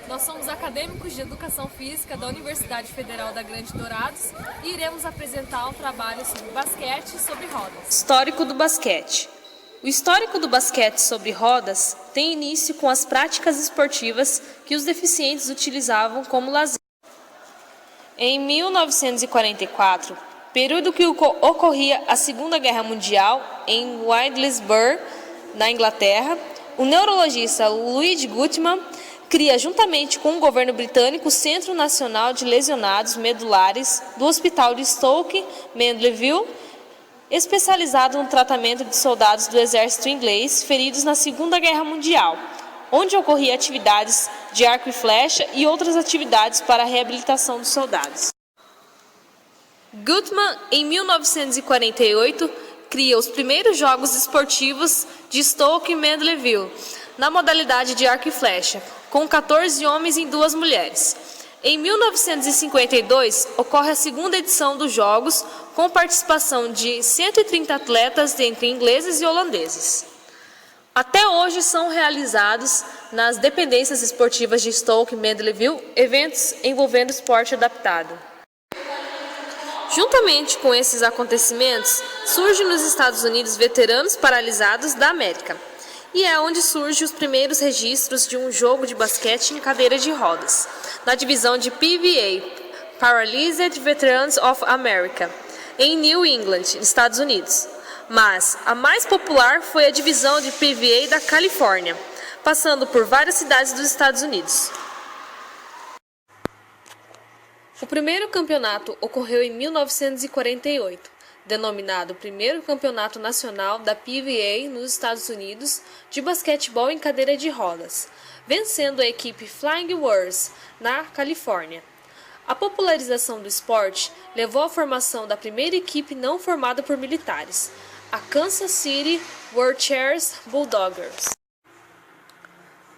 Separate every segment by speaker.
Speaker 1: Nós somos acadêmicos de Educação Física da Universidade Federal da Grande Dourados e iremos apresentar um trabalho sobre basquete sobre rodas.
Speaker 2: Histórico do basquete. O histórico do basquete sobre rodas tem início com as práticas esportivas que os deficientes utilizavam como lazer. Em 1944, período que ocorria a Segunda Guerra Mundial em Windlesburg, na Inglaterra, o neurologista Louis Guttmann cria, juntamente com o governo britânico, o Centro Nacional de Lesionados Medulares do Hospital de Stoke Mandeville, especializado no tratamento de soldados do exército inglês feridos na Segunda Guerra Mundial, onde ocorria atividades de arco e flecha e outras atividades para a reabilitação dos soldados. Guttmann, em 1948, cria os primeiros Jogos Esportivos de Stoke Mandeville, na modalidade de arco e flecha, com 14 homens e 2 mulheres. Em 1952, ocorre a segunda edição dos Jogos, com participação de 130 atletas entre ingleses e holandeses. Até hoje são realizados nas dependências esportivas de Stoke Mandeville eventos envolvendo esporte adaptado. Juntamente com esses acontecimentos, surgem nos Estados Unidos veteranos paralisados da América, e é onde surgem os primeiros registros de um jogo de basquete em cadeira de rodas, na divisão de PVA, Paralyzed Veterans of America, em New England, Estados Unidos. Mas a mais popular foi a divisão de PVA da Califórnia, passando por várias cidades dos Estados Unidos. O primeiro campeonato ocorreu em 1948, denominado Primeiro Campeonato Nacional da PVA nos Estados Unidos de basquetebol em cadeira de rodas, vencendo a equipe Flying Wars, na Califórnia. A popularização do esporte levou à formação da primeira equipe não formada por militares, a Kansas City Warriors Bulldogs.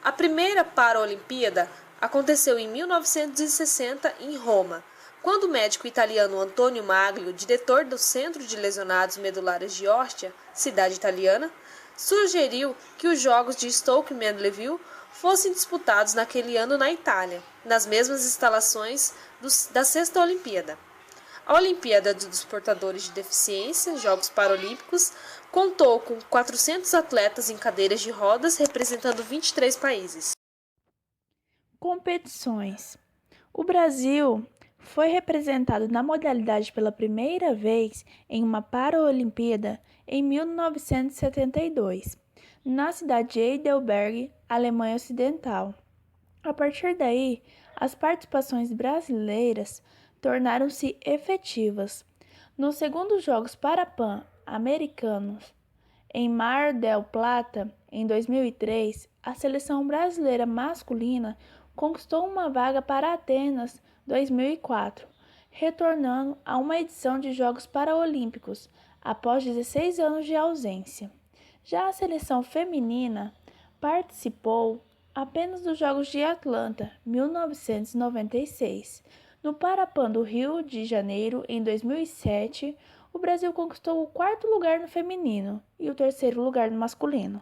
Speaker 2: A primeira Paralimpíada aconteceu em 1960 em Roma, quando o médico italiano Antonio Maglio, diretor do Centro de Lesionados Medulares de Ostia, cidade italiana, sugeriu que os Jogos de Stoke Mandeville fossem disputados naquele ano na Itália, nas mesmas instalações da Sexta Olimpíada. A Olimpíada dos Portadores de Deficiência, Jogos Paralímpicos, contou com 400 atletas em cadeiras de rodas representando 23 países.
Speaker 3: Competições. O Brasil foi representado na modalidade pela primeira vez em uma Paralimpíada em 1972, na cidade de Heidelberg, Alemanha Ocidental. A partir daí, as participações brasileiras tornaram-se efetivas. Nos segundos Jogos Pan-Americanos, em Mar del Plata, em 2003, a seleção brasileira masculina conquistou uma vaga para Atenas 2004, retornando a uma edição de Jogos Paralímpicos após 16 anos de ausência. Já a seleção feminina participou apenas dos Jogos de Atlanta, 1996. No Parapan do Rio de Janeiro, em 2007, o Brasil conquistou o 4º lugar no feminino e o 3º lugar no masculino.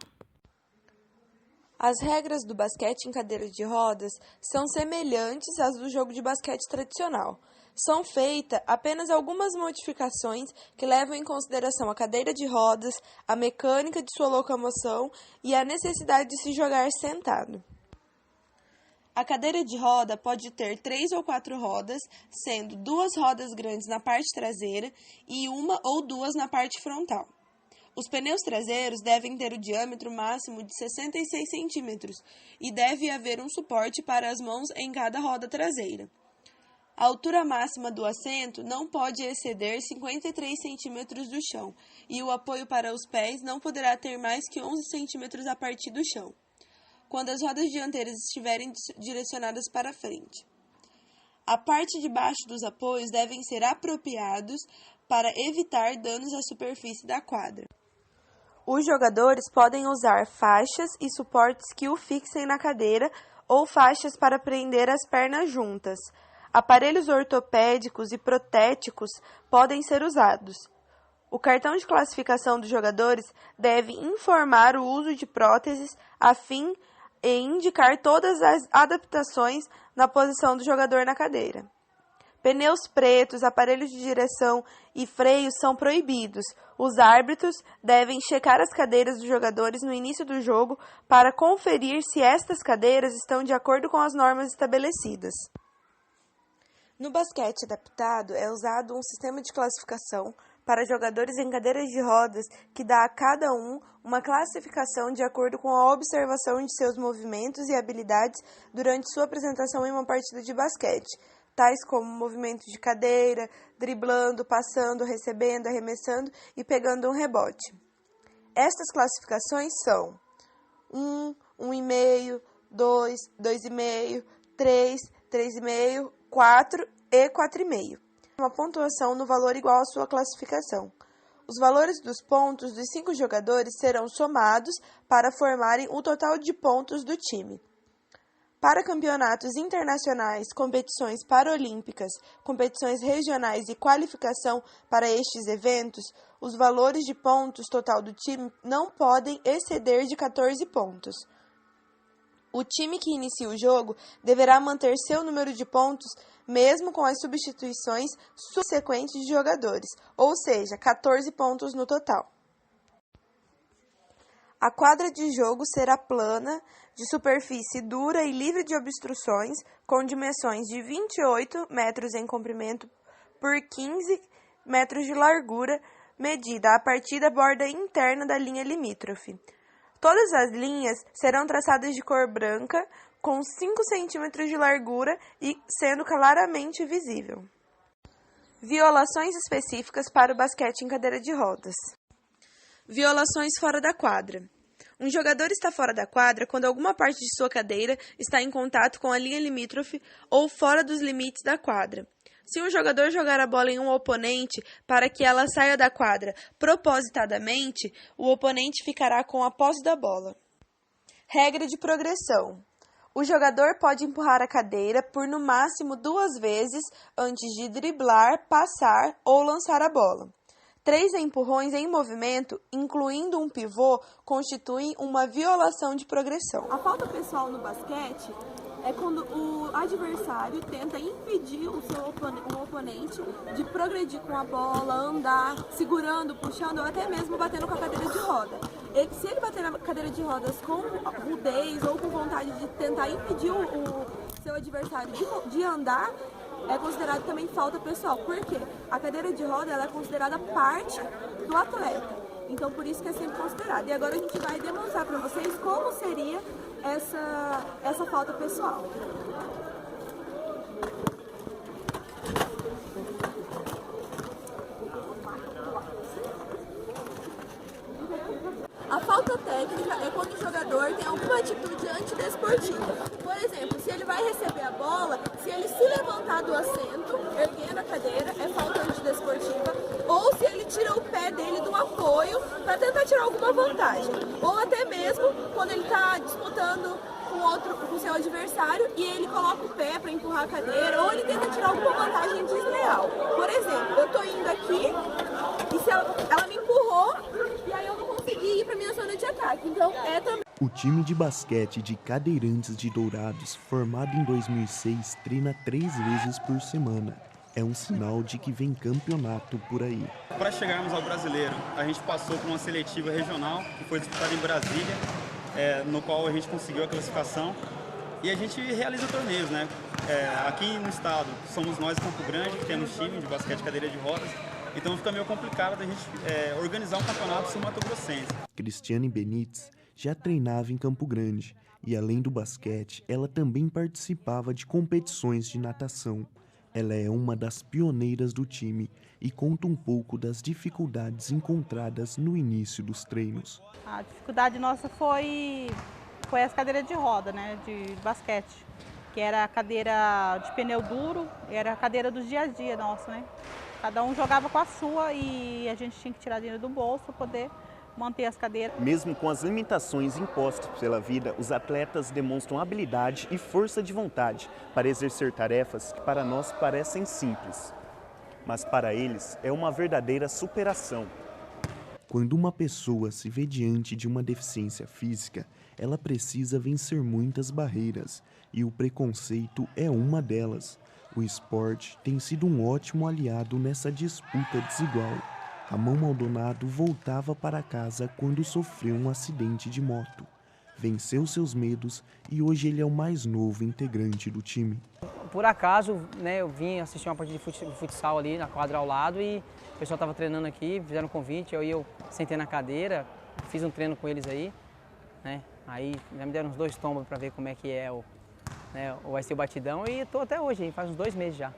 Speaker 4: As regras do basquete em cadeira de rodas são semelhantes às do jogo de basquete tradicional. São feitas apenas algumas modificações que levam em consideração a cadeira de rodas, a mecânica de sua locomoção e a necessidade de se jogar sentado. A cadeira de roda pode ter 3 ou 4 rodas, sendo 2 rodas grandes na parte traseira e 1 ou 2 na parte frontal. Os pneus traseiros devem ter o diâmetro máximo de 66 cm e deve haver um suporte para as mãos em cada roda traseira. A altura máxima do assento não pode exceder 53 cm do chão e o apoio para os pés não poderá ter mais que 11 cm a partir do chão, quando as rodas dianteiras estiverem direcionadas para frente. A parte de baixo dos apoios devem ser apropriados para evitar danos à superfície da quadra. Os jogadores podem usar faixas e suportes que o fixem na cadeira ou faixas para prender as pernas juntas. Aparelhos ortopédicos e protéticos podem ser usados. O cartão de classificação dos jogadores deve informar o uso de próteses a fim e indicar todas as adaptações na posição do jogador na cadeira. Pneus pretos, aparelhos de direção e freios são proibidos. Os árbitros devem checar as cadeiras dos jogadores no início do jogo para conferir se estas cadeiras estão de acordo com as normas estabelecidas. No basquete adaptado, é usado um sistema de classificação para jogadores em cadeiras de rodas que dá a cada um uma classificação de acordo com a observação de seus movimentos e habilidades durante sua apresentação em uma partida de basquete, tais como movimento de cadeira, driblando, passando, recebendo, arremessando e pegando um rebote. Estas classificações são 1, 1,5, 2, 2,5, 3, 3,5, 4 e 4,5. Uma pontuação no valor igual à sua classificação. Os valores dos pontos dos 5 jogadores serão somados para formarem o total de pontos do time. Para campeonatos internacionais, competições paralímpicas, competições regionais e qualificação para estes eventos, os valores de pontos total do time não podem exceder de 14 pontos. O time que inicia o jogo deverá manter seu número de pontos mesmo com as substituições subsequentes de jogadores, ou seja, 14 pontos no total. A quadra de jogo será plana, de superfície dura e livre de obstruções, com dimensões de 28 metros em comprimento por 15 metros de largura, medida a partir da borda interna da linha limítrofe. Todas as linhas serão traçadas de cor branca, com 5 centímetros de largura e sendo claramente visível. Violações específicas para o basquete em cadeira de rodas. Violações fora da quadra. Um jogador está fora da quadra quando alguma parte de sua cadeira está em contato com a linha limítrofe ou fora dos limites da quadra. Se um jogador jogar a bola em um oponente para que ela saia da quadra propositadamente, o oponente ficará com a posse da bola. Regra de progressão. O jogador pode empurrar a cadeira por no máximo 2 vezes antes de driblar, passar ou lançar a bola. 3 empurrões em movimento, incluindo um pivô, constituem uma violação de progressão.
Speaker 3: A falta pessoal no basquete é quando o adversário tenta impedir o oponente de progredir com a bola, andar, segurando, puxando ou até mesmo batendo com a cadeira de roda. Se ele bater na cadeira de rodas com rudez ou com vontade de tentar impedir o seu adversário de andar, é considerado também falta pessoal. Por quê? A cadeira de roda ela é considerada parte do atleta. Então, por isso que é sempre considerado. E agora a gente vai demonstrar para vocês como seria essa falta pessoal. A falta técnica é quando o jogador tem alguma atitude antidesportiva. Por exemplo, se ele vai receber a bola, se ele se levantar do assento, erguendo a cadeira, é falta antidesportiva. Ou se ele tira o pé dele do apoio para tentar tirar alguma vantagem. Ou até mesmo quando ele está disputando com o seu adversário e ele coloca o pé para empurrar a cadeira, ou ele tenta tirar alguma vantagem desleal. Por exemplo, eu estou indo aqui e se ela me empurrou e aí eu não consegui ir para minha zona de ataque. Então é também.
Speaker 5: O time de basquete de Cadeirantes de Dourados, formado em 2006, treina 3 vezes por semana. É um sinal de que vem campeonato por aí.
Speaker 6: Para chegarmos ao brasileiro, a gente passou por uma seletiva regional que foi disputada em Brasília, no qual a gente conseguiu a classificação e a gente realiza torneios, né? Aqui no estado somos nós, Campo Grande, que temos time de basquete cadeira de rodas, então fica meio complicado da gente organizar um campeonato sul-mato-grossense.
Speaker 5: Cristiane Benites já treinava em Campo Grande e, além do basquete, ela também participava de competições de natação. Ela é uma das pioneiras do time e conta um pouco das dificuldades encontradas no início dos treinos.
Speaker 7: A dificuldade nossa foi as cadeiras de roda, né, de basquete, que era a cadeira de pneu duro, era a cadeira do dia a dia nossa, né? Cada um jogava com a sua e a gente tinha que tirar dinheiro do bolso para poder manter as cadeiras.
Speaker 8: Mesmo com as limitações impostas pela vida, os atletas demonstram habilidade e força de vontade para exercer tarefas que para nós parecem simples, mas para eles é uma verdadeira superação.
Speaker 5: Quando uma pessoa se vê diante de uma deficiência física, ela precisa vencer muitas barreiras, e o preconceito é uma delas. O esporte tem sido um ótimo aliado nessa disputa desigual. Ramon Maldonado voltava para casa quando sofreu um acidente de moto. Venceu seus medos e hoje ele é o mais novo integrante do time.
Speaker 9: Por acaso, né, eu vim assistir uma partida de futsal ali na quadra ao lado e o pessoal estava treinando aqui, fizeram um convite, eu sentei na cadeira, fiz um treino com eles aí, né, aí já me deram uns 2 tombos para ver como é que é vai ser o batidão e estou até hoje, faz uns 2 meses já.